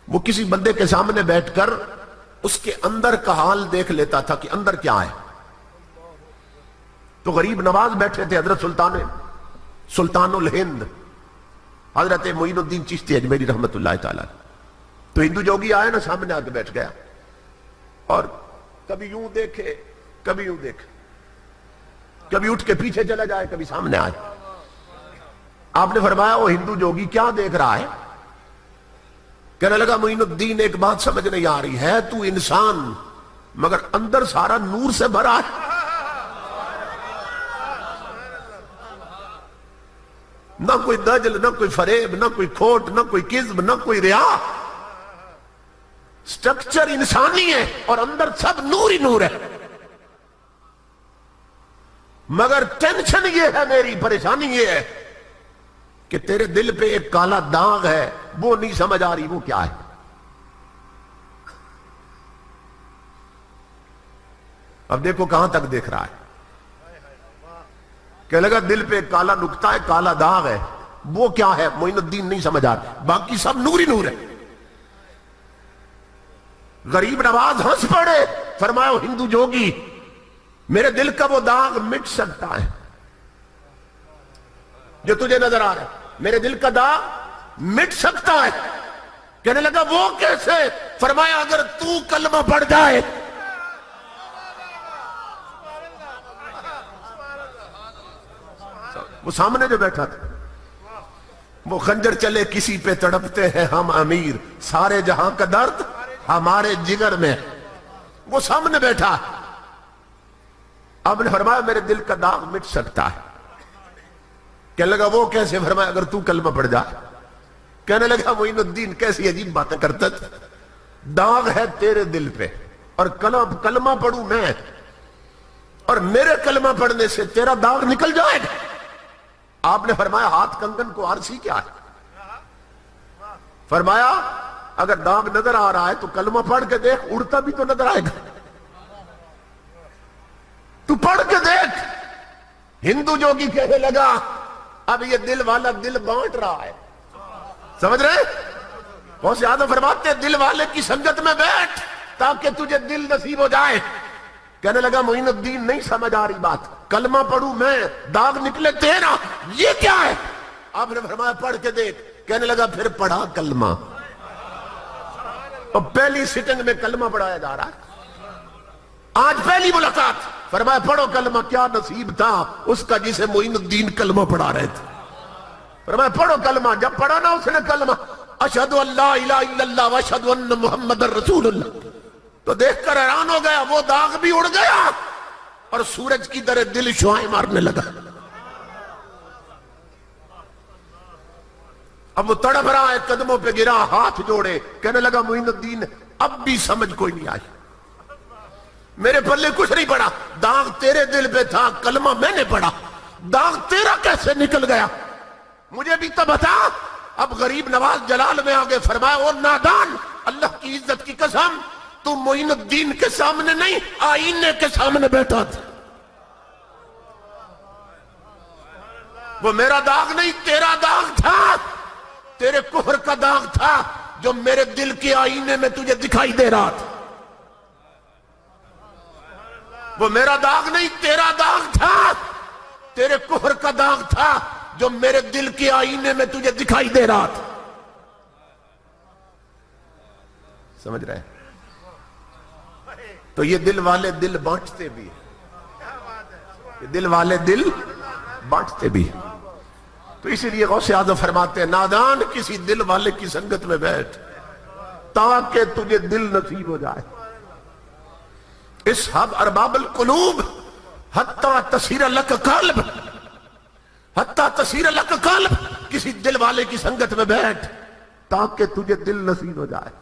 وہ کسی بندے کے سامنے بیٹھ کر اس کے اندر کا حال دیکھ لیتا تھا کہ اندر کیا ہے. تو غریب نواز بیٹھے تھے حضرت سلطان الہند حضرت معین الدین چشتی اجمیری رحمت اللہ تعالی. تو ہندو جوگی آیا نا، سامنے آ کے بیٹھ گیا اور کبھی یوں دیکھے کبھی یوں دیکھے، کبھی اٹھ کے پیچھے چلا جائے کبھی سامنے آئے. آپ نے فرمایا وہ ہندو جوگی کیا دیکھ رہا ہے؟ کہنے لگا معین الدین ایک بات سمجھ نہیں آ رہی ہے، تو انسان مگر اندر سارا نور سے بھرا ہے. نہ کوئی دجل، نہ کوئی فریب، نہ کوئی کھوٹ، نہ کوئی کذب، نہ کوئی ریا. سٹرکچر انسانی ہے اور اندر سب نور ہی نور ہے. مگر ٹینشن یہ ہے، میری پریشانی یہ ہے کہ تیرے دل پہ ایک کالا داغ ہے، وہ نہیں سمجھ آ رہی وہ کیا ہے. اب دیکھو کہاں تک دیکھ رہا ہے. کہ لگا دل پہ ایک کالا نقطہ ہے، کالا داغ ہے، وہ کیا ہے معین الدین نہیں سمجھ آ رہا، باقی سب نور ہی نور ہے. غریب نواز ہنس پڑے، فرمایا ہندو جوگی میرے دل کا وہ داغ مٹ سکتا ہے جو تجھے نظر آ رہا ہے، میرے دل کا داغ مٹ سکتا ہے. کہنے لگا وہ کیسے؟ فرمایا اگر تو کلمہ پڑھ جائے. وہ سامنے جو بیٹھا تھا، وہ خنجر چلے کسی پہ تڑپتے ہیں ہم امیر، سارے جہاں کا درد ہمارے جگر میں. وہ سامنے بیٹھا. آپ نے فرمایا میرے دل کا داغ مٹ سکتا ہے. کہنے لگا وہ کیسے؟ فرمایا اگر تو کلمہ پڑھ جائے. کہنے لگا معین الدین کیسی عجیب باتیں کرتا تھا، داغ ہے تیرے دل پہ اور کلمہ پڑھوں میں، اور میرے کلمہ پڑھنے سے تیرا داغ نکل جائے گا. آپ نے فرمایا ہاتھ کنگن کو عرصی کیا ہے؟ فرمایا اگر داغ نظر آ رہا ہے تو کلمہ پڑھ کے دیکھ، اڑتا بھی تو نظر آئے گا. تو پڑھ کے دیکھ. ہندو جوگی کہنے لگا اب یہ دل والا دل بانٹ رہا ہے. سمجھ رہے؟ بہت سے آدم فرماتے ہیں دل والے کی سنگت میں بیٹھ تاکہ تجھے دل نصیب ہو جائے. کہنے لگا معین الدین نہیں سمجھ آ رہی بات، کلمہ پڑھوں میں داغ نکلے تیرا، یہ کیا ہے؟ آپ نے فرمایا پڑھ کے دیکھ. کہنے لگا پھر پڑھا کلمہ. اور پہلی سٹنگ میں کلمہ پڑھایا جا رہا ہے، آج پہلی ملاقات. فرمایا پڑھو کلمہ. کیا نصیب تھا اس کا جسے معین الدین کلمہ پڑھا رہے تھے. فرمایا پڑھو کلمہ. جب پڑھا نا اس نے کلمہ اشہد ان لا الہ الا اللہ واشہد ان محمد رسول اللہ، تو دیکھ کر حیران ہو گیا، وہ داغ بھی اڑ گیا اور سورج کی طرح دل شعاعیں مارنے لگا. اب وہ تڑپ رہا ہے، قدموں پہ گرا، ہاتھ جوڑے. کہنے لگا معین الدین اب بھی سمجھ کوئی نہیں آئی، میرے پلے کچھ نہیں پڑا. داغ تیرے دل پہ تھا، کلمہ میں نے پڑھا، داغ تیرا کیسے نکل گیا؟ مجھے بھی تو بتا. اب غریب نواز جلال میں آگے فرمایا او نادان، اللہ کی عزت کی قسم تو معین الدین کے سامنے نہیں آئینے کے سامنے بیٹھا تھا. وہ میرا داغ نہیں تیرا داغ تھا، تیرے کفر کا داغ تھا جو میرے دل کے آئینے میں تجھے دکھائی دے رہا تھا. وہ میرا داغ نہیں تیرا داغ تھا، تیرے کفر کا داغ تھا جو میرے دل کے آئینے میں تجھے دکھائی دے رہا تھا. سمجھ رہے ہیں؟ تو یہ دل والے دل بانٹتے بھی ہیں، یہ دل والے دل بانٹتے بھی ہیں. تو اسی لیے غوث اعظم فرماتے ہیں نادان کسی دل والے کی سنگت میں بیٹھ تاکہ تجھے دل نصیب ہو جائے. اسحب ارباب القلوب حتی تصیر لک قلب، حتی تصیر لک قلب. کسی دل والے کی سنگت میں بیٹھ تاکہ تجھے دل نصیب ہو جائے.